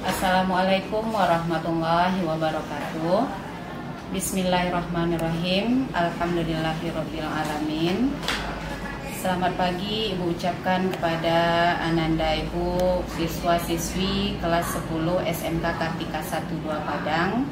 Assalamualaikum warahmatullahi wabarakatuh. Bismillahirrahmanirrahim. Alhamdulillahirabbil alamin. Selamat pagi Ibu ucapkan kepada Ananda Ibu siswa-siswi kelas 10 SMK Kartika 12 Padang.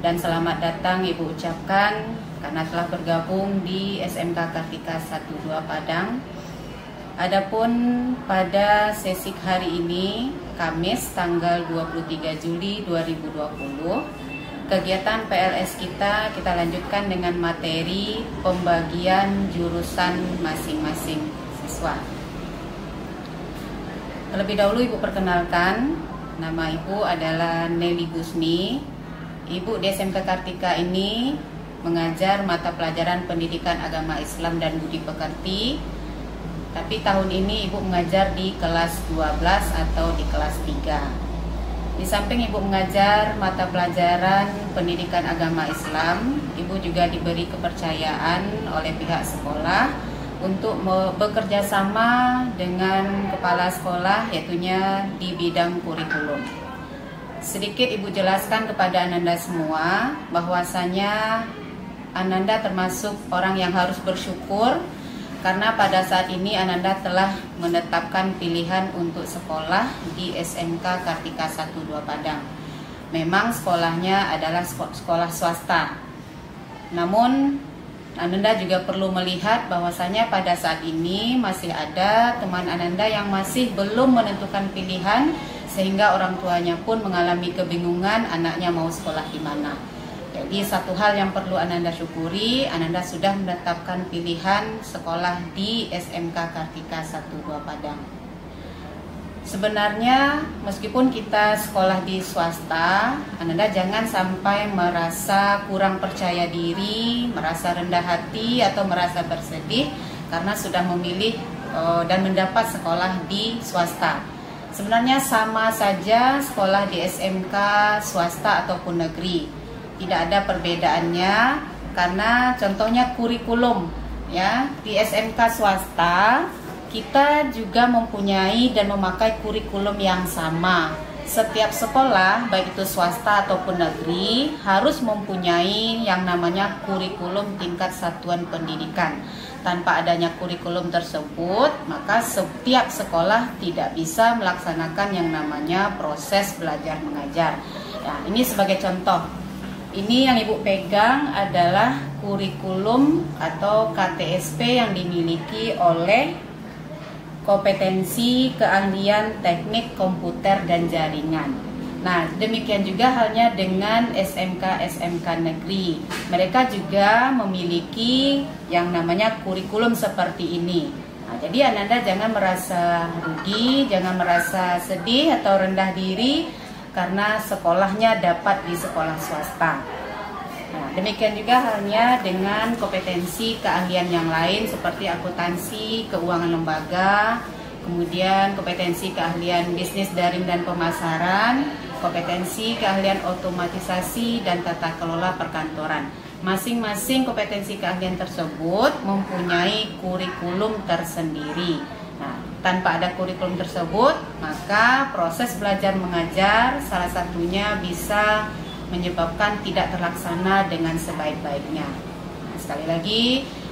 Dan selamat datang Ibu ucapkan karena telah bergabung di SMK Kartika 12 Padang. Adapun pada sesi hari ini, Kamis tanggal 23 Juli 2020, kegiatan PLS kita lanjutkan dengan materi pembagian jurusan masing-masing siswa. Terlebih dahulu Ibu perkenalkan, nama Ibu adalah Nelly Gusni. Ibu di SMK Kartika ini mengajar mata pelajaran pendidikan agama Islam dan budi pekerti. Tapi tahun ini Ibu mengajar di kelas 12 atau di kelas 3. Di samping Ibu mengajar mata pelajaran pendidikan agama Islam, Ibu juga diberi kepercayaan oleh pihak sekolah untuk bekerja sama dengan kepala sekolah, yaitunya di bidang kurikulum. Sedikit Ibu jelaskan kepada Ananda semua bahwasanya Ananda termasuk orang yang harus bersyukur karena pada saat ini Ananda telah menetapkan pilihan untuk sekolah di SMK Kartika 12 Padang. Memang sekolahnya adalah sekolah swasta. Namun Ananda juga perlu melihat bahwasanya pada saat ini masih ada teman Ananda yang masih belum menentukan pilihan, sehingga orang tuanya pun mengalami kebingungan anaknya mau sekolah di mana. Jadi satu hal yang perlu Ananda syukuri, Ananda sudah menetapkan pilihan sekolah di SMK Kartika 12 Padang. Sebenarnya meskipun kita sekolah di swasta, Ananda jangan sampai merasa kurang percaya diri, merasa rendah hati atau merasa bersedih karena sudah memilih dan mendapat sekolah di swasta. Sebenarnya sama saja sekolah di SMK swasta ataupun negeri. Tidak ada perbedaannya karena contohnya kurikulum ya, di SMK swasta kita juga mempunyai dan memakai kurikulum yang sama. Setiap sekolah baik itu swasta ataupun negeri harus mempunyai yang namanya kurikulum tingkat satuan pendidikan. Tanpa adanya kurikulum tersebut, maka setiap sekolah tidak bisa melaksanakan yang namanya proses belajar mengajar. Nah, ini sebagai contoh. Ini yang Ibu pegang adalah kurikulum atau KTSP yang dimiliki oleh kompetensi keahlian teknik komputer dan jaringan. Nah, demikian juga halnya dengan SMK negeri. Mereka juga memiliki yang namanya kurikulum seperti ini. Nah, jadi Ananda jangan merasa rugi, jangan merasa sedih atau rendah diri karena sekolahnya dapat di sekolah swasta. Nah, demikian juga halnya dengan kompetensi keahlian yang lain seperti akuntansi, keuangan lembaga, kemudian kompetensi keahlian bisnis daring dan pemasaran, kompetensi keahlian otomatisasi dan tata kelola perkantoran. Masing-masing kompetensi keahlian tersebut mempunyai kurikulum tersendiri. Nah, tanpa ada kurikulum tersebut, maka proses belajar mengajar salah satunya bisa menyebabkan tidak terlaksana dengan sebaik-baiknya. Nah, sekali lagi,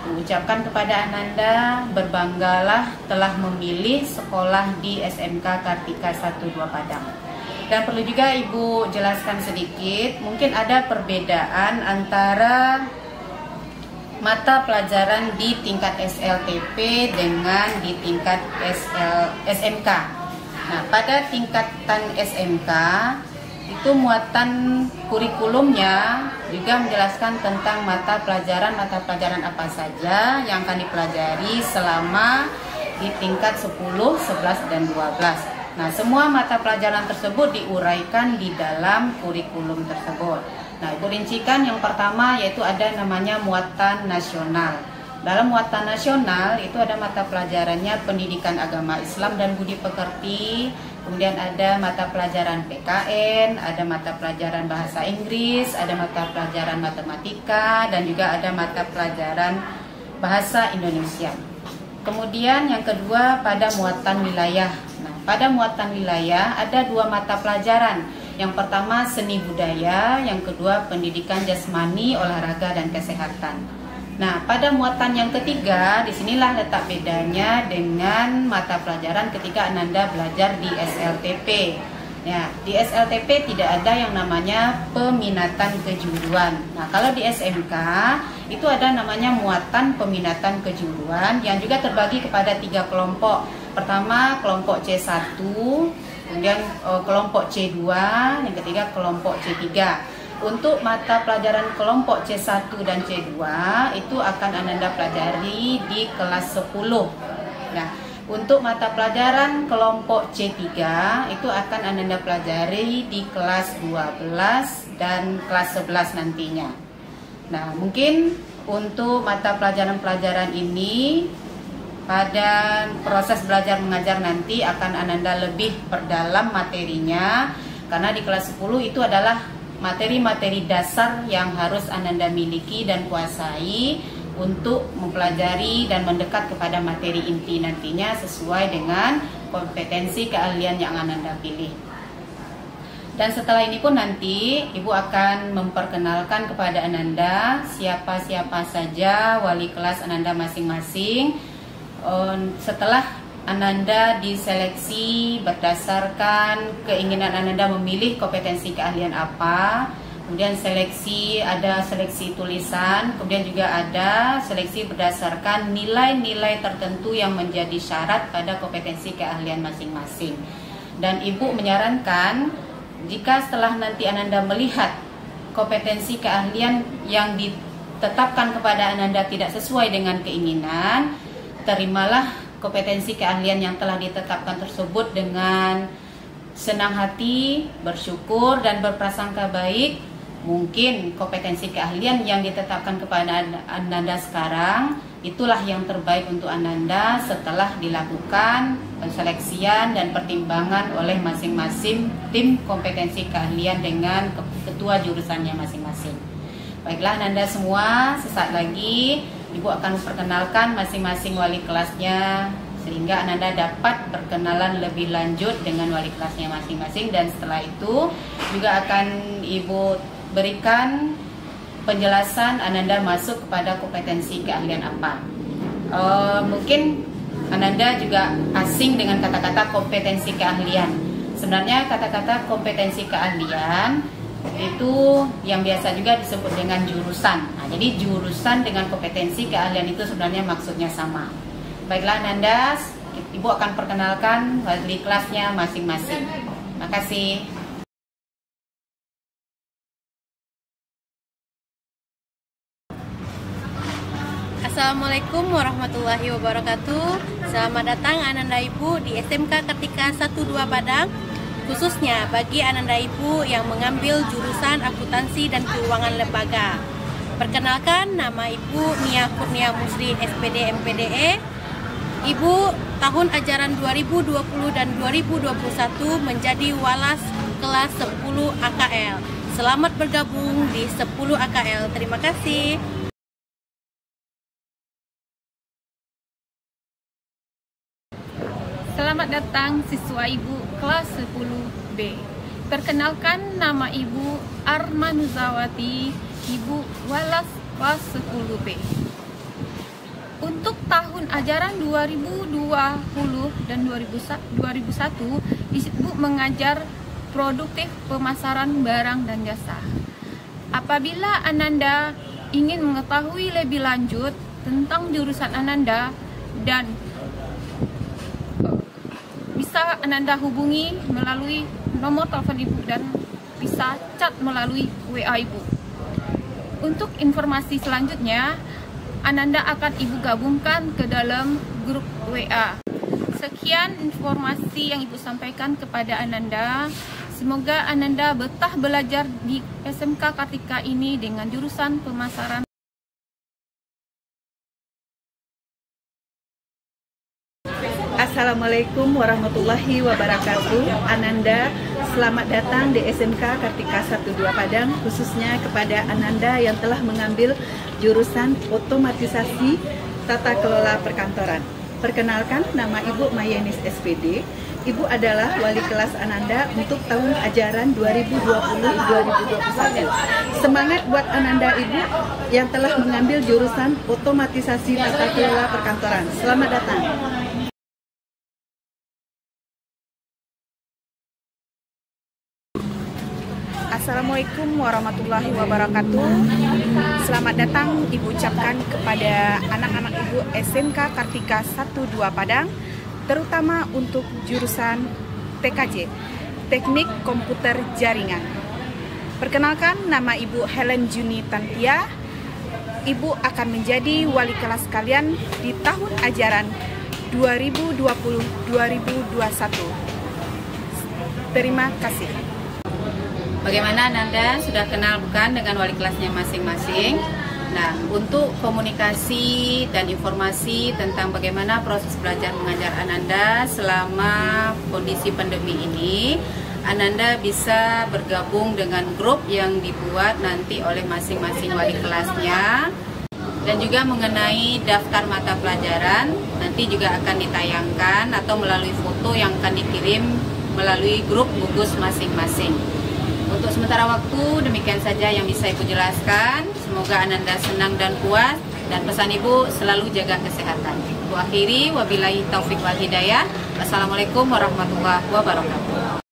mengucapkan kepada Ananda, berbanggalah telah memilih sekolah di SMK Kartika 12 Padang. Dan perlu juga Ibu jelaskan sedikit, mungkin ada perbedaan antara mata pelajaran di tingkat SLTP dengan di tingkat SMK. Nah, pada tingkatan SMK itu muatan kurikulumnya juga menjelaskan tentang mata pelajaran apa saja yang akan dipelajari selama di tingkat 10, 11, dan 12. Nah, semua mata pelajaran tersebut diuraikan di dalam kurikulum tersebut. Nah, Ibu rincikan yang pertama yaitu ada namanya muatan nasional. Dalam muatan nasional itu ada mata pelajarannya pendidikan agama Islam dan budi pekerti, kemudian ada mata pelajaran PKN, ada mata pelajaran bahasa Inggris, ada mata pelajaran matematika, dan juga ada mata pelajaran bahasa Indonesia. Kemudian yang kedua pada muatan wilayah. Nah, pada muatan wilayah ada 2 mata pelajaran. Yang pertama seni budaya, yang kedua pendidikan jasmani, olahraga dan kesehatan. Nah, pada muatan yang ketiga, disinilah letak bedanya dengan mata pelajaran ketika Ananda belajar di SLTP. Ya, di SLTP tidak ada yang namanya peminatan kejuruan. Nah, kalau di SMK itu ada namanya muatan peminatan kejuruan yang juga terbagi kepada 3 kelompok. Pertama kelompok C1, kemudian kelompok C2, yang ketiga kelompok C3. Untuk mata pelajaran kelompok C1 dan C2 itu akan Ananda pelajari di kelas 10. Nah, untuk mata pelajaran kelompok C3 itu akan Ananda pelajari di kelas 12 dan kelas 11 nantinya. Nah, mungkin untuk mata pelajaran-pelajaran ini pada proses belajar mengajar nanti akan Ananda lebih perdalam materinya, karena di kelas 10 itu adalah materi-materi dasar yang harus Ananda miliki dan kuasai untuk mempelajari dan mendekat kepada materi inti nantinya sesuai dengan kompetensi keahlian yang Ananda pilih. Dan setelah ini pun nanti Ibu akan memperkenalkan kepada Ananda siapa-siapa saja wali kelas Ananda masing-masing. Setelah Ananda diseleksi berdasarkan keinginan Ananda memilih kompetensi keahlian apa, kemudian ada seleksi tulisan, kemudian juga ada seleksi berdasarkan nilai-nilai tertentu yang menjadi syarat pada kompetensi keahlian masing-masing. Dan Ibu menyarankan jika setelah nanti Ananda melihat kompetensi keahlian yang ditetapkan kepada Ananda tidak sesuai dengan keinginan, terimalah kompetensi keahlian yang telah ditetapkan tersebut dengan senang hati, bersyukur dan berprasangka baik. Mungkin kompetensi keahlian yang ditetapkan kepada Ananda sekarang itulah yang terbaik untuk Ananda setelah dilakukan penseleksian dan pertimbangan oleh masing-masing tim kompetensi keahlian dengan ketua jurusannya masing-masing. Baiklah Ananda semua, sesaat lagi Ibu akan memperkenalkan masing-masing wali kelasnya sehingga Ananda dapat berkenalan lebih lanjut dengan wali kelasnya masing-masing, dan setelah itu juga akan Ibu berikan penjelasan Ananda masuk kepada kompetensi keahlian apa. Mungkin Ananda juga asing dengan kata-kata kompetensi keahlian. Sebenarnya kata-kata kompetensi keahlian itu yang biasa juga disebut dengan jurusan. Nah, jadi jurusan dengan kompetensi keahlian itu sebenarnya maksudnya sama. Baiklah Ananda, Ibu akan perkenalkan wali kelasnya masing-masing. Terima kasih. Assalamualaikum warahmatullahi wabarakatuh. Selamat datang Ananda Ibu di SMK Kartika 12 Padang. Khususnya bagi Ananda Ibu yang mengambil jurusan akuntansi dan keuangan lembaga. Perkenalkan, nama Ibu Nia Kurnia Musri SPD MPDE. Ibu tahun ajaran 2020 dan 2021 menjadi walas kelas 10 AKL. Selamat bergabung di 10 AKL. Terima kasih. Selamat datang siswa Ibu kelas 10B. Perkenalkan, nama Ibu Armanuzawati, Ibu walas kelas 10B. Untuk tahun ajaran 2020 dan 2021, Ibu mengajar produktif pemasaran barang dan jasa. Apabila Ananda ingin mengetahui lebih lanjut tentang jurusan Ananda dan bisa Ananda hubungi melalui nomor telepon Ibu dan bisa chat melalui WA Ibu. Untuk informasi selanjutnya, Ananda akan Ibu gabungkan ke dalam grup WA. Sekian informasi yang Ibu sampaikan kepada Ananda. Semoga Ananda betah belajar di SMK Kartika ini dengan jurusan pemasaran. Assalamualaikum warahmatullahi wabarakatuh. Ananda, selamat datang di SMK Kartika 12 Padang, khususnya kepada Ananda yang telah mengambil jurusan otomatisasi tata kelola perkantoran. Perkenalkan, nama Ibu Mayenis SPD. Ibu adalah wali kelas Ananda untuk tahun ajaran 2020-2021. Semangat buat Ananda Ibu yang telah mengambil jurusan otomatisasi tata kelola perkantoran. Selamat datang. Assalamualaikum warahmatullahi wabarakatuh. Selamat datang Ibu ucapkan kepada anak-anak Ibu SMK Kartika 12 Padang, terutama untuk jurusan TKJ, Teknik Komputer Jaringan. Perkenalkan, nama Ibu Helen Juni Tantia. Ibu akan menjadi wali kelas kalian di tahun ajaran 2020-2021. Terima kasih. Bagaimana Ananda sudah kenal bukan dengan wali kelasnya masing-masing? Nah, untuk komunikasi dan informasi tentang bagaimana proses belajar mengajar Ananda selama kondisi pandemi ini, Ananda bisa bergabung dengan grup yang dibuat nanti oleh masing-masing wali kelasnya. Dan juga mengenai daftar mata pelajaran, nanti juga akan ditayangkan atau melalui foto yang akan dikirim melalui grup gugus masing-masing. Untuk sementara waktu, demikian saja yang bisa Ibu jelaskan. Semoga Ananda senang dan puas, dan pesan Ibu selalu jaga kesehatan. Ibu akhiri, wabillahi taufik wal hidayah. Wassalamualaikum warahmatullahi wabarakatuh.